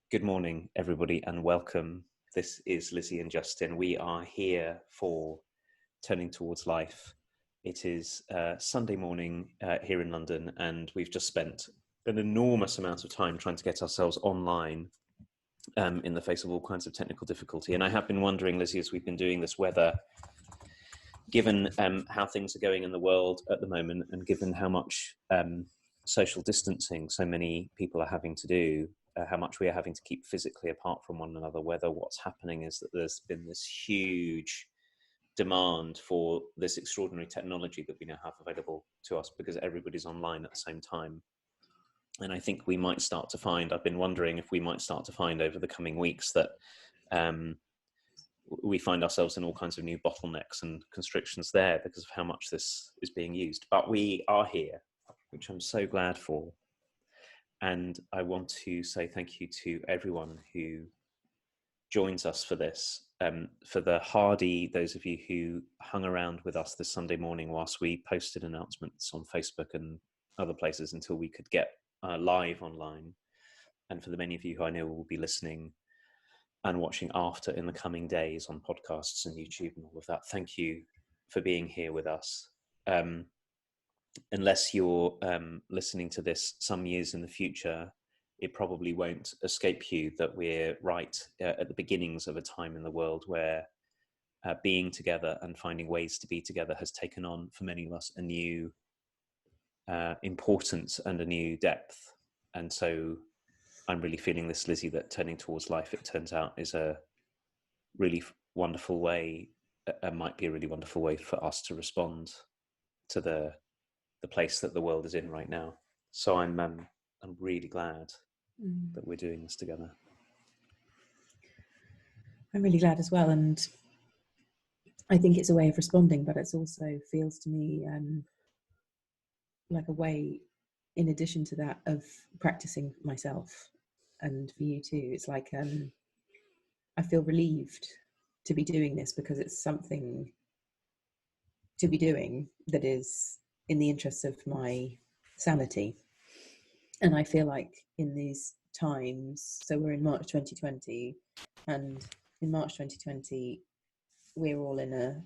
Good morning, everybody, and welcome. This is Lizzie and Justin. We are here for Turning Towards Life. It is Sunday morning here in London, and we've just spent an enormous amount of time trying to get ourselves online in the face of all kinds of technical difficulty. And I have been wondering, Lizzie, as we've been doing this, whether, given how things are going in the world at the moment, and given how much social distancing so many people are having to do, how much we are having to keep physically apart from one another, whether what's happening is that there's been this huge demand for this extraordinary technology that we now have available to us because everybody's online at the same time. And I think we might start to find, I've been wondering if we might start to find over the coming weeks that we find ourselves in all kinds of new bottlenecks and constrictions there because of how much this is being used. But we are here, which I'm so glad for. And I want to say thank you to everyone who joins us for this, for the hardy, those of you who hung around with us this Sunday morning whilst we posted announcements on Facebook and other places until we could get live online. And for the many of you who I know will be listening and watching after in the coming days on podcasts and YouTube and all of that, thank you for being here with us. Unless you're listening to this some years in the future, it probably won't escape you that we're right at the beginnings of a time in the world where being together and finding ways to be together has taken on, for many of us, a new importance and a new depth. And so I'm really feeling this, Lizzie, that Turning Towards Life, it turns out, is a really wonderful way, might be a really wonderful way for us to respond to the place that the world is in right now. So I'm really glad that we're doing this together. I'm really glad as well, and I think it's a way of responding, but it also feels to me like a way, in addition to that, of practicing myself, and for you too. It's like I feel relieved to be doing this because it's something to be doing that is in the interests of my sanity. And I feel like in these times, so we're in March 2020, and in March 2020, we're all in a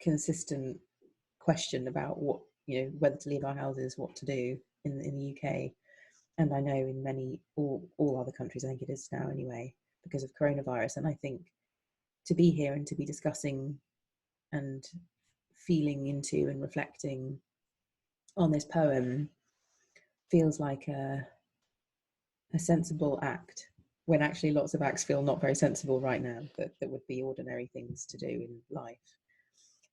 consistent question about what, whether to leave our houses, what to do in the UK. And I know in all other countries, I think it is now anyway, because of coronavirus. And I think to be here and to be discussing and feeling into and reflecting on this poem feels like a sensible act, when actually lots of acts feel not very sensible right now, that would be ordinary things to do in life.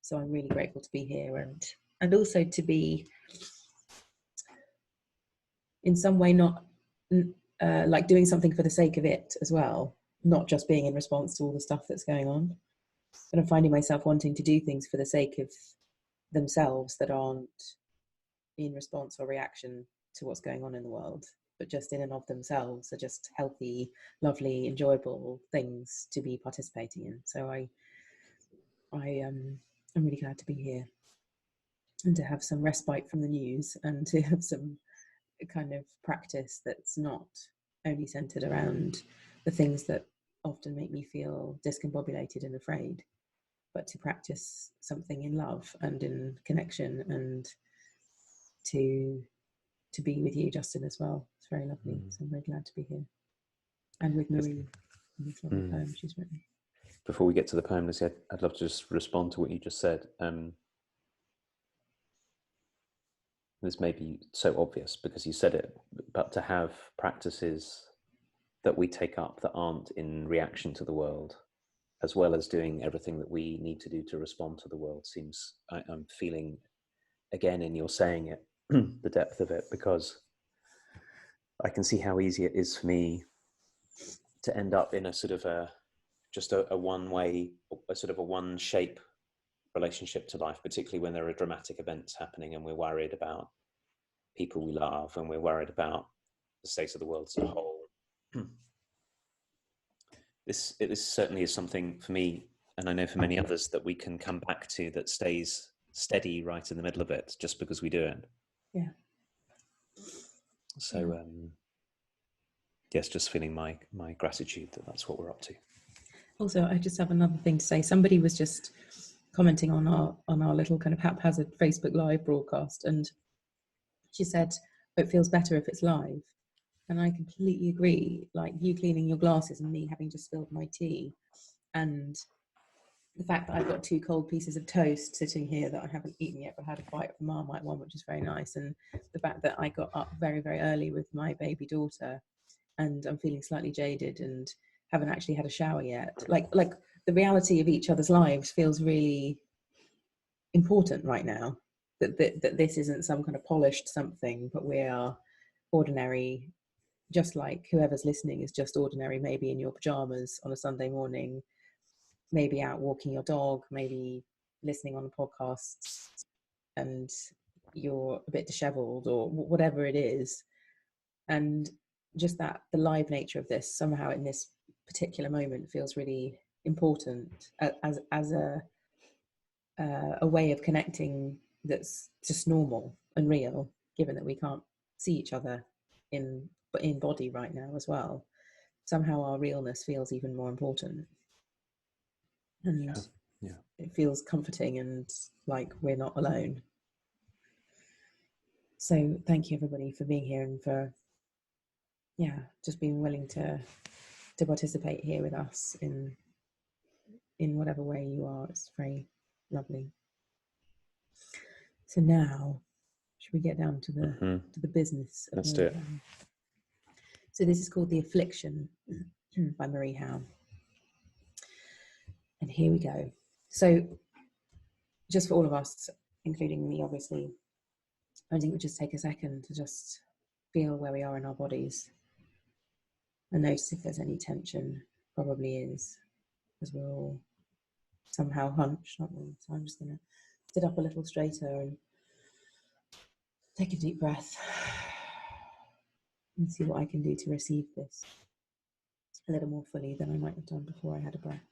So I'm really grateful to be here, and also to be in some way not like doing something for the sake of it as well, not just being in response to all the stuff that's going on. But I'm finding myself wanting to do things for the sake of themselves that aren't in response or reaction to what's going on in the world, but just in and of themselves are just healthy, lovely, enjoyable things to be participating in. So I'm really glad to be here and to have some respite from the news and to have some kind of practice that's not only centered around the things that often make me feel discombobulated and afraid, but to practice something in love and in connection, and to be with you, Justin, as well. It's very lovely. So I'm very glad to be here. And with Marie, in this lovely poem she's written. Before we get to the poem, Lizzie, I'd love to just respond to what you just said. This may be so obvious because you said it, but to have practices that we take up that aren't in reaction to the world, as well as doing everything that we need to do to respond to the world, seems, I'm feeling, again, in your saying it, the depth of it, because I can see how easy it is for me to end up in a sort of a one-way, a sort of a one-shape relationship to life, particularly when there are dramatic events happening and we're worried about people we love and we're worried about the state of the world as a whole. This certainly is something for me, and I know for many others, that we can come back to, that stays steady right in the middle of it just because we do it. Yeah. So yes, just feeling my gratitude that that's what we're up to. Also, I just have another thing to say. Somebody was just commenting on our little kind of haphazard Facebook Live broadcast, and she said it feels better if it's live. And I completely agree. Like you cleaning your glasses and me having just spilled my tea, and the fact that I've got 2 cold pieces of toast sitting here that I haven't eaten yet, but had a bite of the Marmite one, which is very nice, and the fact that I got up very, very early with my baby daughter, and I'm feeling slightly jaded and haven't actually had a shower yet. Like the reality of each other's lives feels really important right now. That this isn't some kind of polished something, but we are ordinary, just like whoever's listening is just ordinary, maybe in your pajamas on a Sunday morning, maybe out walking your dog, maybe listening on a podcast and you're a bit disheveled or whatever it is. And just that the live nature of this somehow in this particular moment feels really important as a way of connecting that's just normal and real, given that we can't see each other in body right now as well. Somehow our realness feels even more important, and it feels comforting and like we're not alone. So thank you everybody for being here and for just being willing to participate here with us in whatever way you are. It's very lovely. So now, should we get down to the business of Let's do it. So this is called The Affliction by Marie Howe. And here we go. So just for all of us, including me, obviously, I think we'll just take a second to just feel where we are in our bodies and notice if there's any tension. Probably is, because we're all somehow hunched, aren't we? So I'm just going to sit up a little straighter and take a deep breath and see what I can do to receive this a little more fully than I might have done before I had a breath.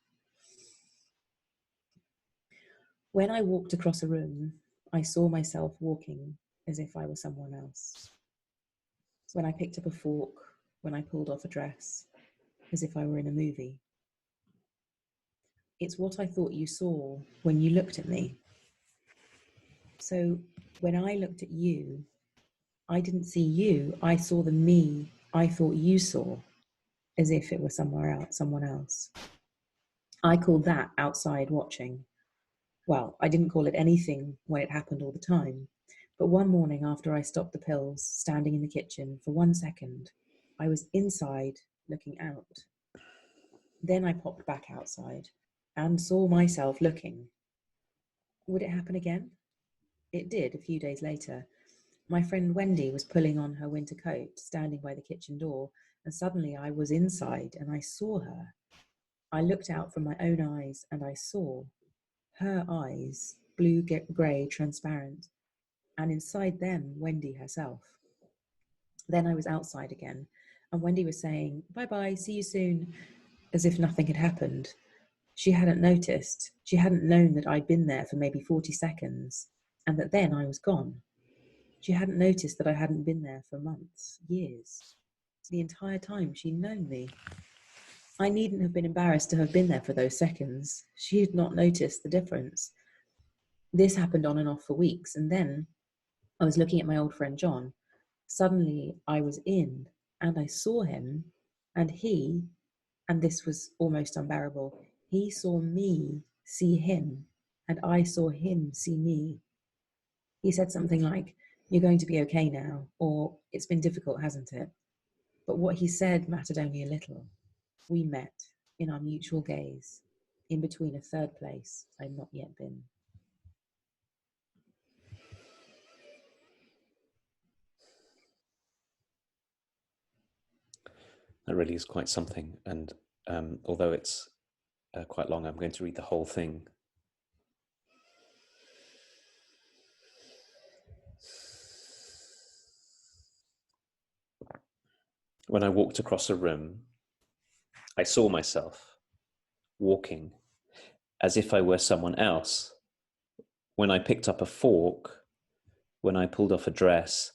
When I walked across a room, I saw myself walking as if I were someone else. When I picked up a fork, when I pulled off a dress, as if I were in a movie. It's what I thought you saw when you looked at me. So when I looked at you, I didn't see you. I saw the me I thought you saw, as if it were someone else. I called that outside watching. Well, I didn't call it anything when it happened all the time. But one morning after I stopped the pills, standing in the kitchen for 1 second, I was inside looking out. Then I popped back outside and saw myself looking. Would it happen again? It did a few days later. My friend Wendy was pulling on her winter coat, standing by the kitchen door, and suddenly I was inside and I saw her. I looked out from my own eyes and I saw her eyes, blue-grey, transparent, and inside them, Wendy herself. Then I was outside again, and Wendy was saying, "Bye-bye, see you soon," as if nothing had happened. She hadn't noticed. She hadn't known that I'd been there for maybe 40 seconds, and that then I was gone. She hadn't noticed that I hadn't been there for months, years. The entire time she'd known me. I needn't have been embarrassed to have been there for those seconds. She had not noticed the difference. This happened on and off for weeks, and then I was looking at my old friend John. Suddenly I was in, and I saw him, and he, and this was almost unbearable, he saw me see him, and I saw him see me. He said something like, "You're going to be okay now," or "It's been difficult, hasn't it?" But what he said mattered only a little. We met in our mutual gaze, in between a third place I'd not yet been. That really is quite something. And although it's quite long, I'm going to read the whole thing. When I walked across a room, I saw myself walking as if I were someone else. When I picked up a fork, when I pulled off a dress,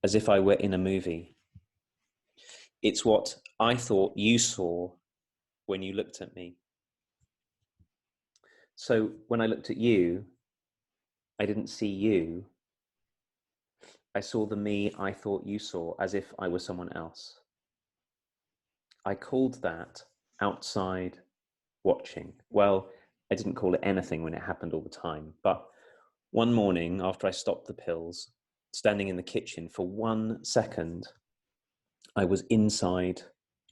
as if I were in a movie. It's what I thought you saw when you looked at me. So when I looked at you, I didn't see you. I saw the me I thought you saw, as if I was someone else. I called that outside watching. Well, I didn't call it anything when it happened all the time. But one morning, after I stopped the pills, standing in the kitchen for 1 second, I was inside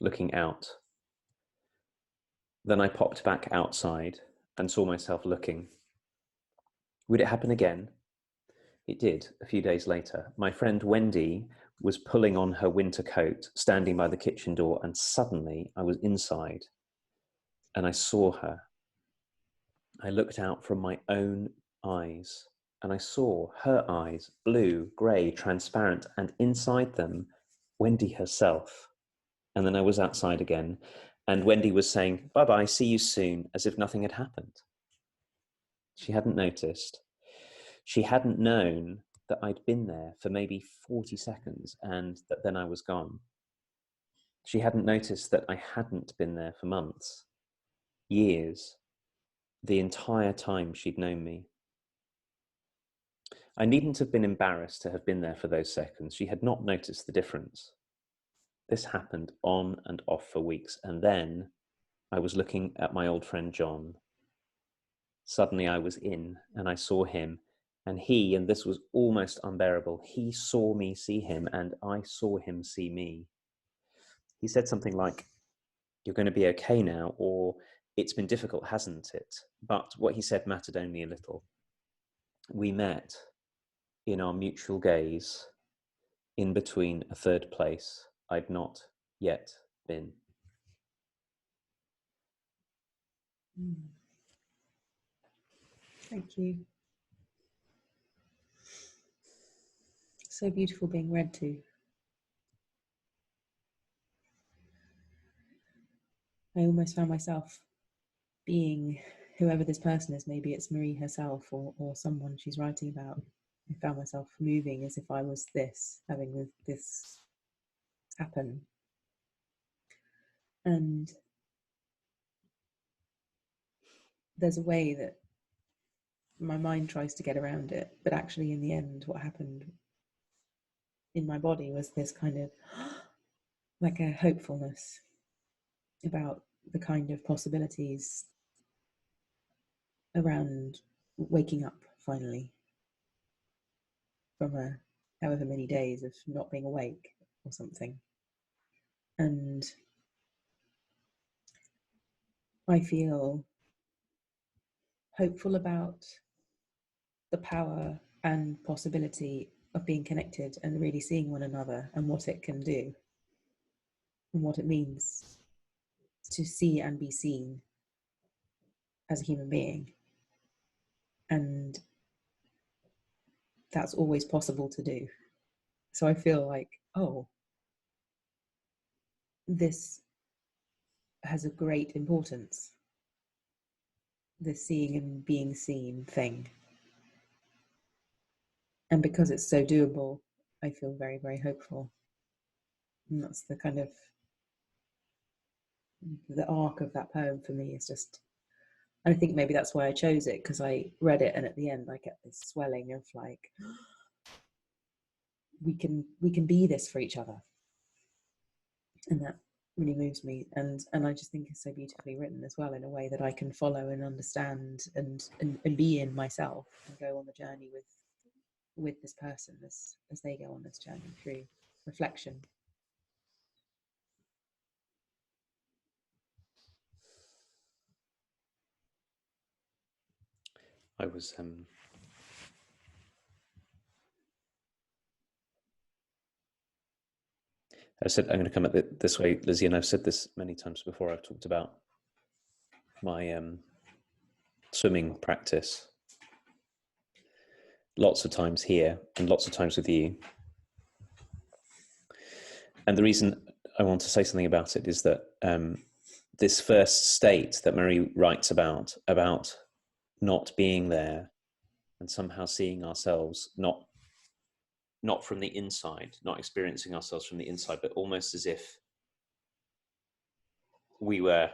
looking out. Then I popped back outside and saw myself looking. Would it happen again? It did, a few days later. My friend Wendy was pulling on her winter coat, standing by the kitchen door, and suddenly I was inside and I saw her. I looked out from my own eyes and I saw her eyes, blue, grey, transparent, and inside them, Wendy herself. And then I was outside again, and Wendy was saying, "Bye-bye, see you soon," as if nothing had happened. She hadn't noticed. She hadn't known that I'd been there for maybe 40 seconds and that then I was gone. She hadn't noticed that I hadn't been there for months, years, the entire time she'd known me. I needn't have been embarrassed to have been there for those seconds. She had not noticed the difference. This happened on and off for weeks, and then I was looking at my old friend John. Suddenly I was in, and I saw him, and he, and this was almost unbearable, he saw me see him, and I saw him see me. He said something like, "You're going to be okay now," or "It's been difficult, hasn't it?" But what he said mattered only a little. We met in our mutual gaze, in between a third place I'd not yet been. Thank you. So beautiful being read to. I almost found myself being whoever this person is. Maybe it's Marie herself or someone she's writing about. I found myself moving as if I was this, having this happen. And there's a way that my mind tries to get around it, but actually in the end what happened in my body was this kind of like a hopefulness about the kind of possibilities around waking up finally from a however many days of not being awake or something. And I feel hopeful about the power and possibility of being connected and really seeing one another and what it can do and what it means to see and be seen as a human being. And that's always possible to do. So I feel like, oh, this has a great importance, the seeing and being seen thing. And because it's so doable, I feel very, very hopeful. And that's the kind of the arc of that poem for me is just, I think maybe that's why I chose it, because I read it and at the end I get this swelling of like, we can be this for each other. And that really moves me, and I just think it's so beautifully written as well, in a way that I can follow and understand and be in myself and go on the journey with this person as they go on this journey through reflection. I was I said I'm going to come at it this way, Lizzie, and I've said this many times before. I've talked about my swimming practice lots of times here and lots of times with you. And the reason I want to say something about it is that this first state that Marie writes about not being there and somehow seeing ourselves not from the inside, not experiencing ourselves from the inside, but almost as if we were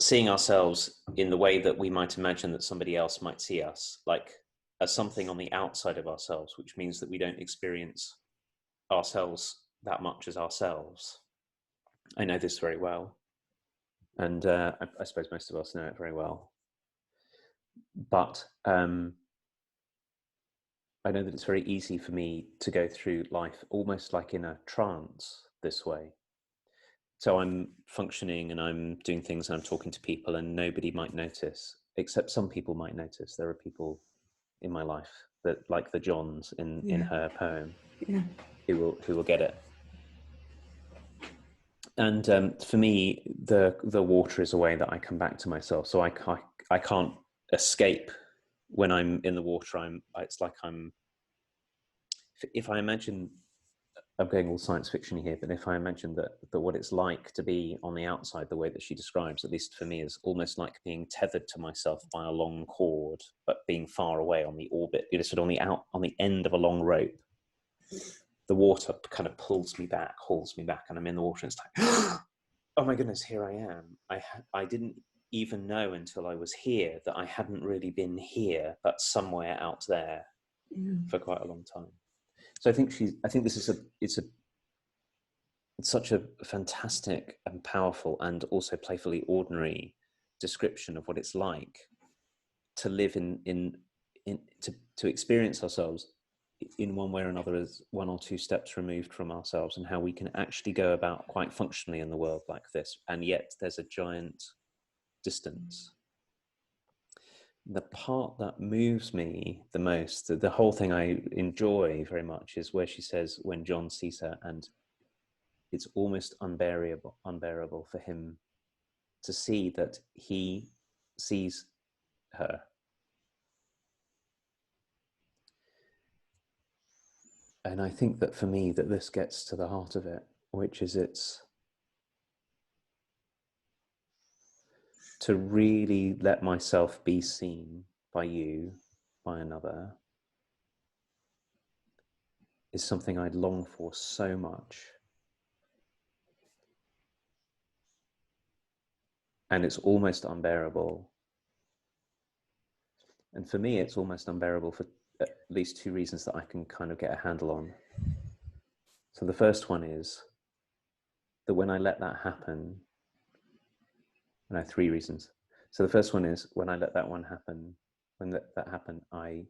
seeing ourselves in the way that we might imagine that somebody else might see us, like as something on the outside of ourselves, which means that we don't experience ourselves that much as ourselves. I know this very well, and I suppose most of us know it very well. But I know that it's very easy for me to go through life almost like in a trance this way. So I'm functioning and I'm doing things and I'm talking to people and nobody might notice, except some people might notice. There are people in my life that, like the Johns in her poem, who will get it. And for me, the water is a way that I come back to myself. So I can't escape when I'm in the water. It's like if I imagine, I'm going all science fiction here, but if I imagine that what it's like to be on the outside, the way that she describes, at least for me, is almost like being tethered to myself by a long cord, but being far away on the orbit, sort of on the end of a long rope. The water kind of hauls me back, and I'm in the water, and it's like, oh my goodness, here I am. I didn't even know until I was here that I hadn't really been here, but somewhere out there for quite a long time. So I think this is it's such a fantastic and powerful and also playfully ordinary description of what it's like to live to experience ourselves in one way or another as one or two steps removed from ourselves, and how we can actually go about quite functionally in the world like this, and yet there's a giant distance. The part that moves me the most, the whole thing I enjoy very much, is where she says when John sees her, and it's almost unbearable for him to see that he sees her. And I think that for me, that this gets to the heart of it, which is it's to really let myself be seen by you, by another, is something I long for so much. And it's almost unbearable. And for me, it's almost unbearable for at least two reasons that I can kind of get a handle on. So the first one is that when I let that happen, and I have three reasons. So the first one is when I let that one happen, when that happened, I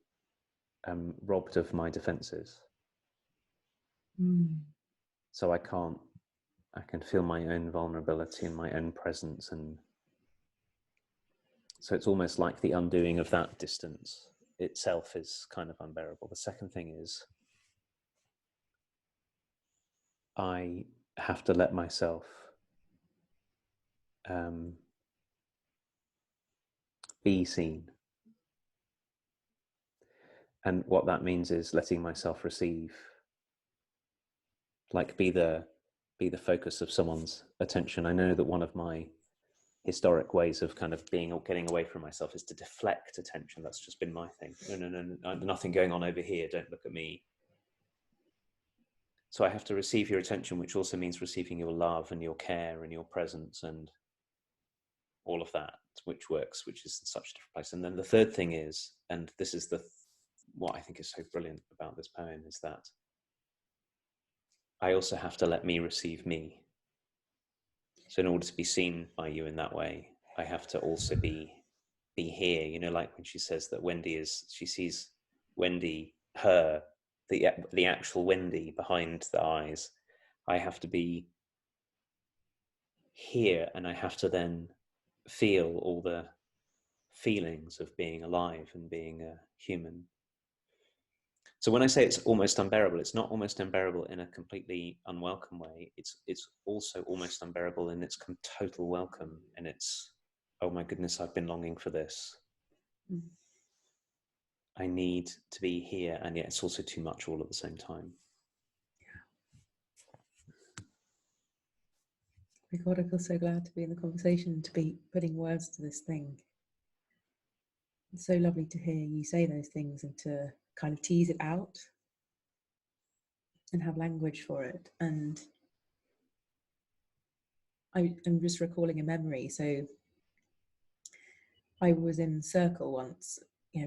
am robbed of my defenses. So I can feel my own vulnerability and my own presence. And so it's almost like the undoing of that distance itself is kind of unbearable. The second thing is I have to let myself be seen. And what that means is letting myself receive, like be the focus of someone's attention. I know that one of my historic ways of kind of getting away from myself is to deflect attention. That's just been my thing. No, nothing going on over here. Don't look at me. So I have to receive your attention, which also means receiving your love and your care and your presence and all of that, which is in such a different place. And then the third thing is, and this is what I think is so brilliant about this poem, is that I also have to let me receive me. So in order to be seen by you in that way, I have to also be here. Like when she says that she sees Wendy, the actual Wendy behind the eyes. I have to be here, and I have to then feel all the feelings of being alive and being a human. So when I say it's almost unbearable, it's not almost unbearable in a completely unwelcome way. It's also almost unbearable in its total welcome, and it's, oh my goodness, I've been longing for this. I need to be here, and yet it's also too much all at the same time. My God, I feel so glad to be in the conversation, to be putting words to this thing. It's so lovely to hear you say those things and to kind of tease it out and have language for it. And I'm just recalling a memory. So I was in Circle once,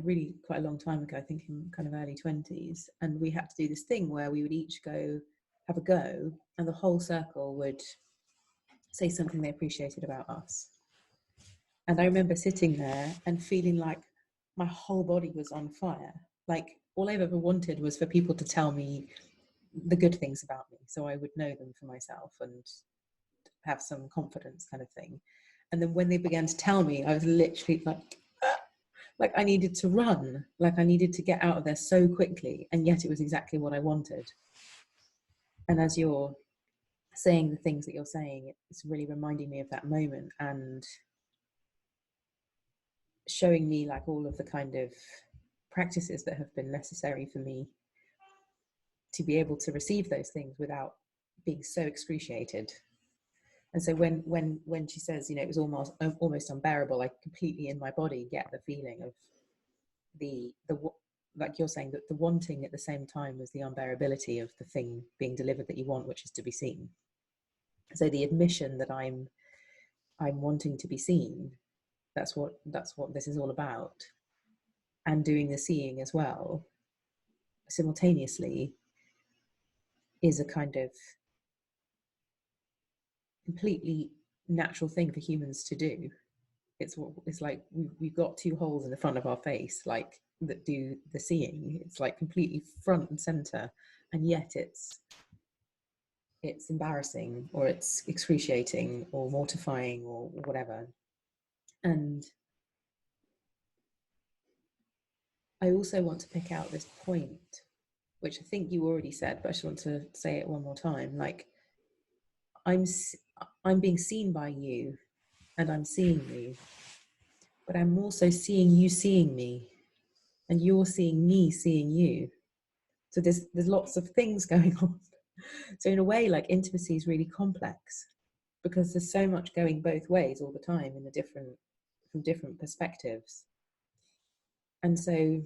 really quite a long time ago, I think in kind of early 20s. And we had to do this thing where we would each go have a go, and the whole circle would say something they appreciated about us. And I remember sitting there and feeling like my whole body was on fire. Like all I've ever wanted was for people to tell me the good things about me, so I would know them for myself and have some confidence, kind of thing. And then when they began to tell me, I was literally like I needed to run, like I needed to get out of there so quickly, and yet it was exactly what I wanted. And as you're saying the things that you're saying, it's really reminding me of that moment and showing me like all of the kind of practices that have been necessary for me to be able to receive those things without being so excruciated. And so when she says, it was almost unbearable, I completely in my body get the feeling of the like you're saying, that the wanting at the same time as the unbearability of the thing being delivered that you want, which is to be seen. So the admission that I'm wanting to be seen, that's what this is all about, and doing the seeing as well simultaneously is a kind of completely natural thing for humans to do. It's like we've got two holes in the front of our face, like that do the seeing. It's like completely front and center, and yet it's embarrassing, or it's excruciating, or mortifying, or whatever. And I also want to pick out this point, which I think you already said, but I just want to say it one more time. Like I'm being seen by you, and I'm seeing you, but I'm also seeing you seeing me, and you're seeing me seeing you. So there's lots of things going on. So in a way, like intimacy is really complex because there's so much going both ways all the time from different perspectives. And so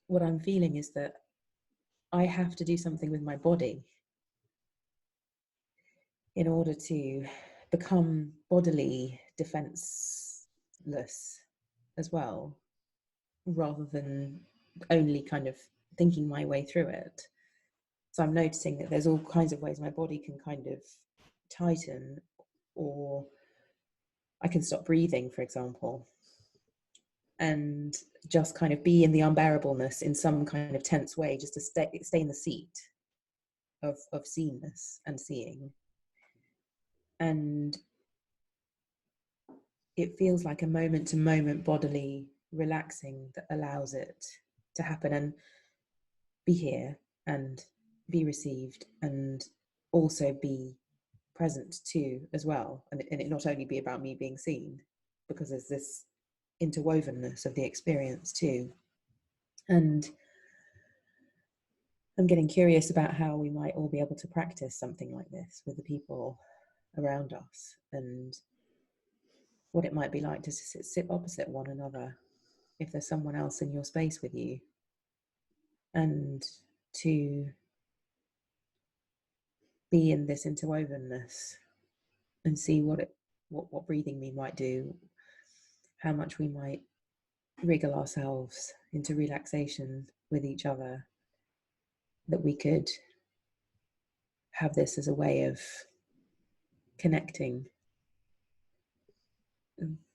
what I'm feeling is that I have to do something with my body in order to become bodily defenseless as well, rather than only kind of thinking my way through it. So I'm noticing that there's all kinds of ways my body can kind of tighten, or I can stop breathing, for example, and just kind of be in the unbearableness in some kind of tense way, just to stay in the seat of seenness and seeing. And it feels like a moment to moment bodily relaxing that allows it to happen and be here and be received, and also be present too as well, and it not only be about me being seen, because there's this interwovenness of the experience too. And I'm getting curious about how we might all be able to practice something like this with the people around us, and what it might be like to sit opposite one another if there's someone else in your space with you, and to be in this interwovenness and see what breathing me might do, how much we might wriggle ourselves into relaxation with each other, that we could have this as a way of connecting.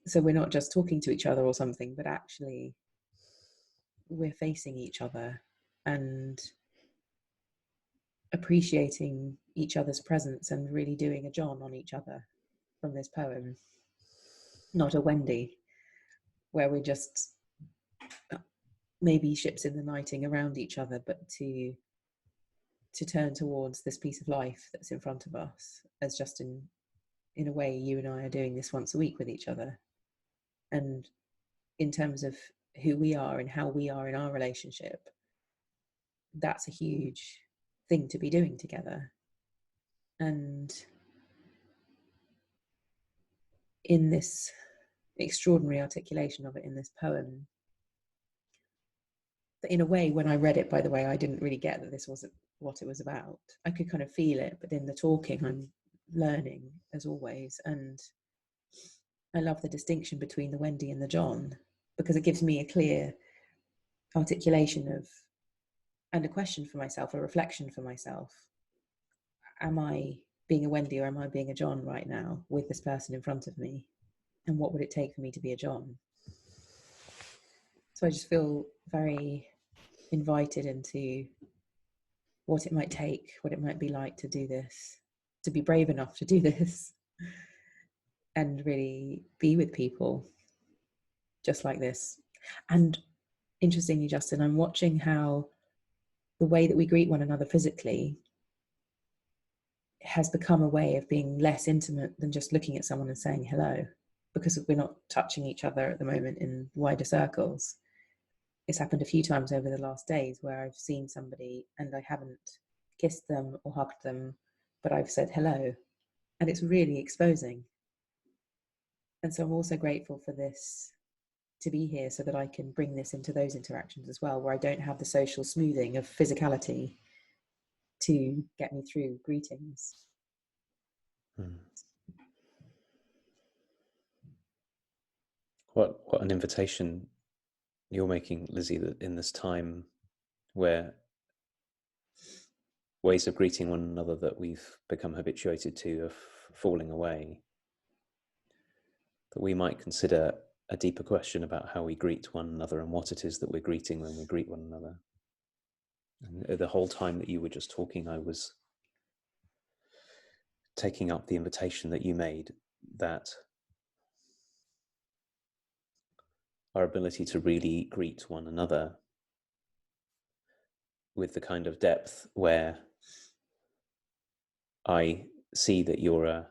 So we're not just talking to each other or something, but actually we're facing each other and appreciating each other's presence, and really doing a John on each other from this poem, not a Wendy, where we're just maybe ships in the nighting around each other, but to turn towards this piece of life that's in front of us, as just in a way you and I are doing this once a week with each other. And in terms of who we are and how we are in our relationship, that's a huge thing to be doing together. And in this extraordinary articulation of it in this poem, in a way, when I read it, by the way, I didn't really get that this was what it was about. I could kind of feel it, but in the talking, I'm learning as always. And I love the distinction between the Wendy and the John, because it gives me a clear articulation of, and a question for myself, a reflection for myself. Am I being a Wendy or am I being a John right now with this person in front of me? And what would it take for me to be a John? So I just feel very invited into what it might take, what it might be like to do this, to be brave enough to do this, and really be with people just like this. And interestingly, Justin, I'm watching how the way that we greet one another physically has become a way of being less intimate than just looking at someone and saying hello, because we're not touching each other at the moment in wider circles. It's happened a few times over the last days where I've seen somebody and I haven't kissed them or hugged them, but I've said hello, and it's really exposing. And so I'm also grateful for this, to be here, so that I can bring this into those interactions as well, where I don't have the social smoothing of physicality to get me through greetings. What an invitation you're making, Lizzie, that in this time where ways of greeting one another that we've become habituated to are falling away, that we might consider a deeper question about how we greet one another and what it is that we're greeting when we greet one another. And the whole time that you were just talking, I was taking up the invitation that you made, that our ability to really greet one another with the kind of depth where I see that you're a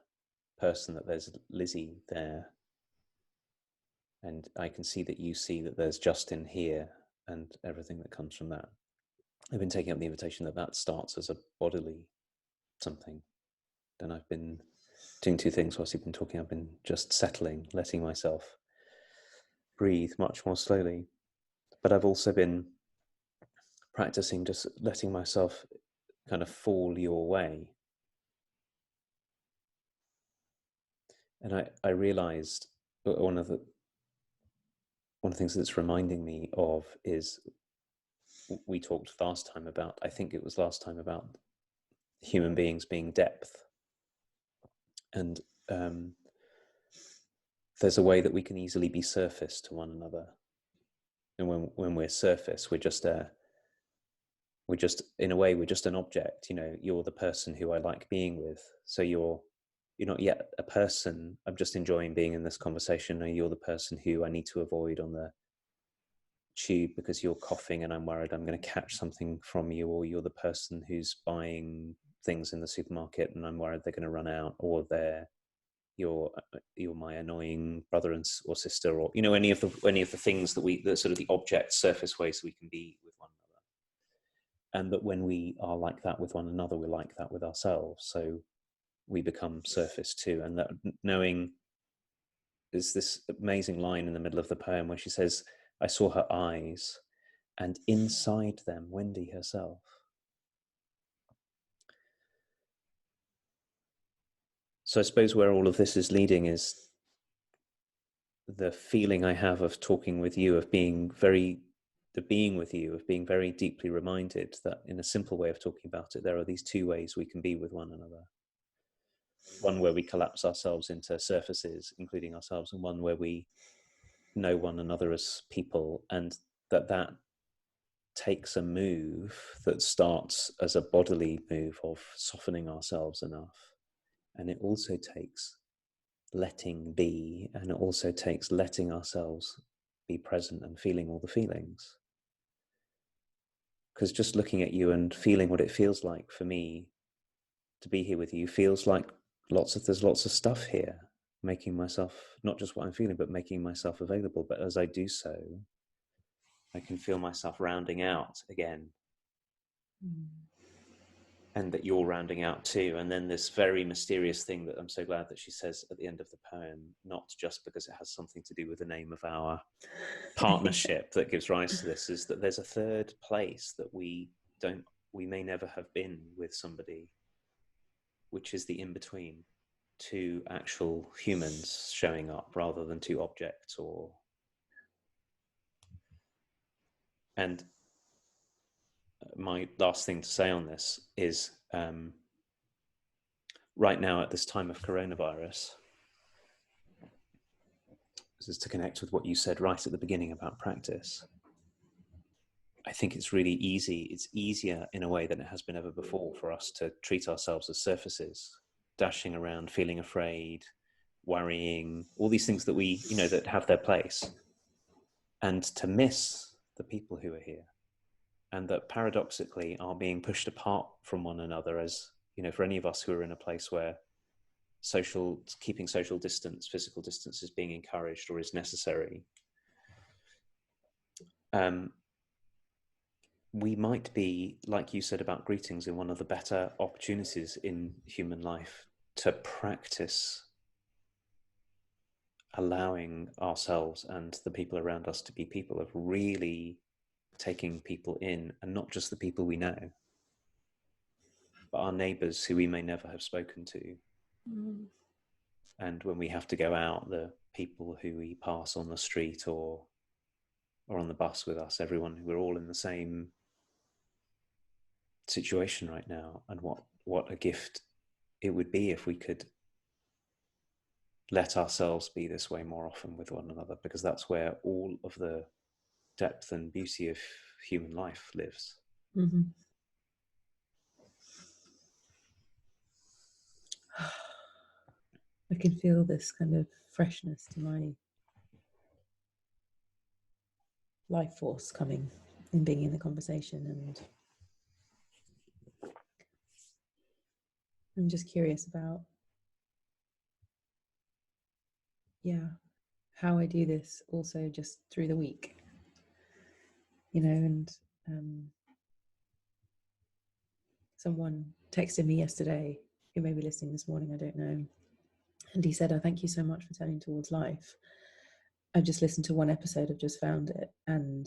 person, that there's Lizzie there, and I can see that you see that there's Justin here, and everything that comes from that. I've been taking up the invitation that starts as a bodily something. And I've been doing two things whilst you've been talking. I've been just settling, letting myself breathe much more slowly. But I've also been practicing just letting myself kind of fall your way. And I realized one of the things that's reminding me of is, we talked last time about, I think it was last time, about human beings being depth. And there's a way that we can easily be surface to one another. And when we're surface, we're just in a way, we're just an object. You know, you're the person who I like being with. So you're not yet a person. I'm just enjoying being in this conversation. And you're the person who I need to avoid on the tube because you're coughing and I'm worried I'm going to catch something from you. Or you're the person who's buying things in the supermarket and I'm worried they're going to run out, or you're my annoying brother or sister, or any of the things that sort of the object surface ways we can be with one another. And that when we are like that with one another, we're like that with ourselves. So we become surface too. And that knowing, there's this amazing line in the middle of the poem where she says, I saw her eyes, and inside them Wendy herself. So I suppose where all of this is leading is the feeling I have of talking with you, of being very deeply reminded that, in a simple way of talking about it, there are these two ways we can be with one another. One where we collapse ourselves into surfaces, including ourselves, and one where we know one another as people, and that takes a move that starts as a bodily move of softening ourselves enough. And it also takes letting be, and it also takes letting ourselves be present and feeling all the feelings. Because just looking at you and feeling what it feels like for me to be here with you feels like there's lots of stuff here, making myself, not just what I'm feeling, but making myself available. But as I do so, I can feel myself rounding out again. And that you're rounding out too. And then this very mysterious thing that I'm so glad that she says at the end of the poem, not just because it has something to do with the name of our partnership that gives rise to this, is that there's a third place that we may never have been with somebody, which is the in-between. two actual humans showing up rather than two objects. And my last thing to say on this is, right now at this time of coronavirus, this is to connect with what you said right at the beginning about practice. I think it's really easy. It's easier in a way than it has been ever before for us to treat ourselves as surfaces, dashing around, feeling afraid, worrying, all these things that we, that have their place, and to miss the people who are here, and that paradoxically are being pushed apart from one another. As for any of us who are in a place where keeping social distance, physical distance is being encouraged or is necessary, we might be, like you said about greetings, in one of the better opportunities in human life to practice allowing ourselves and the people around us to be people, of really taking people in, and not just the people we know, but our neighbours who we may never have spoken to. And when we have to go out, the people who we pass on the street or on the bus with us, everyone, we're all in the same situation right now. And what a gift it would be if we could let ourselves be this way more often with one another, because that's where all of the depth and beauty of human life lives. Mm-hmm. I can feel this kind of freshness to my life force coming in being in the conversation, and I'm just curious about how I do this also just through the week, and someone texted me yesterday who may be listening this morning, I don't know, and he said, "Oh, thank you so much for turning towards life. I've just listened to one episode, I've just found it, and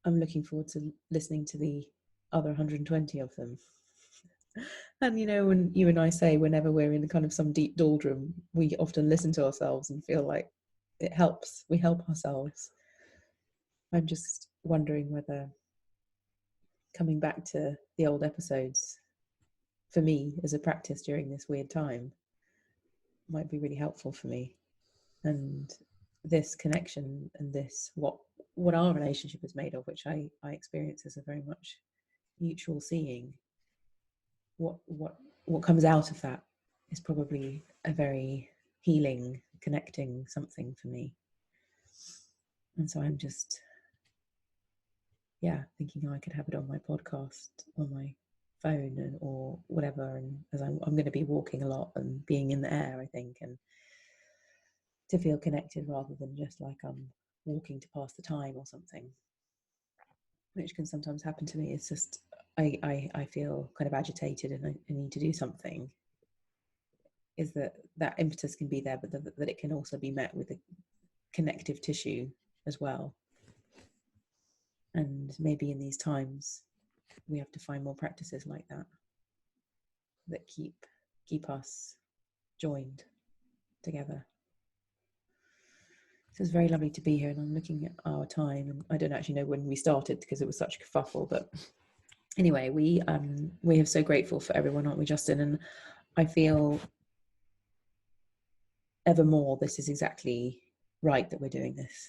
I'm looking forward to listening to the other 120 of them." And when you and I say, whenever we're in kind of some deep doldrum, we often listen to ourselves and feel like it helps. We help ourselves. I'm just wondering whether coming back to the old episodes for me as a practice during this weird time might be really helpful for me. And this connection and this what our relationship is made of, which I experience as a very much mutual seeing, what comes out of that is probably a very healing, connecting something for me. And so I'm just thinking I could have it on my podcast, on my phone, or whatever, and as I'm going to be walking a lot and being in the air, I think, and to feel connected rather than just like I'm walking to pass the time or something, which can sometimes happen to me. It's just I feel kind of agitated and I need to do something. Is that impetus can be there, but that it can also be met with a connective tissue as well. And maybe in these times we have to find more practices like that keep us joined together. So it's very lovely to be here, and I'm looking at our time, and I don't actually know when we started because it was such a kerfuffle, but anyway, we are so grateful for everyone, aren't we, Justin? And I feel ever more this is exactly right that we're doing this,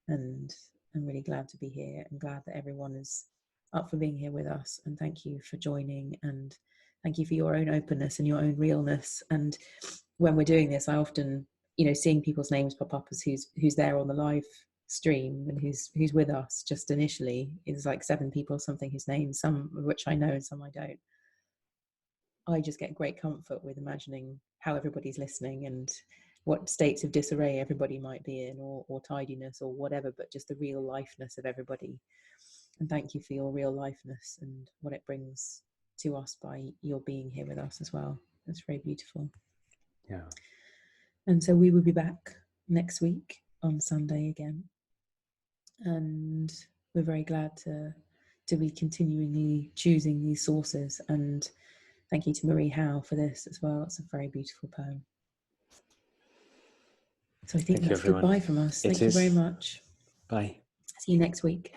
and I'm really glad to be here and glad that everyone is up for being here with us, and thank you for joining, and thank you for your own openness and your own realness. And when we're doing this, I often seeing people's names pop up as who's there on the live stream and who's with us. Just initially it's like 7 people or something whose names, some of which I know and some I don't. I just get great comfort with imagining how everybody's listening and what states of disarray everybody might be in, or tidiness or whatever, but just the real lifeness of everybody. And thank you for your real lifeness and what it brings to us by your being here with us as well. That's very beautiful. Yeah. And so we will be back next week on Sunday again. And we're very glad to be continually choosing these sources and thank you to Marie Howe for this as well. It's a very beautiful poem. So I think Thank you, that's everyone. goodbye from us. Thank you very much. Bye. See you next week.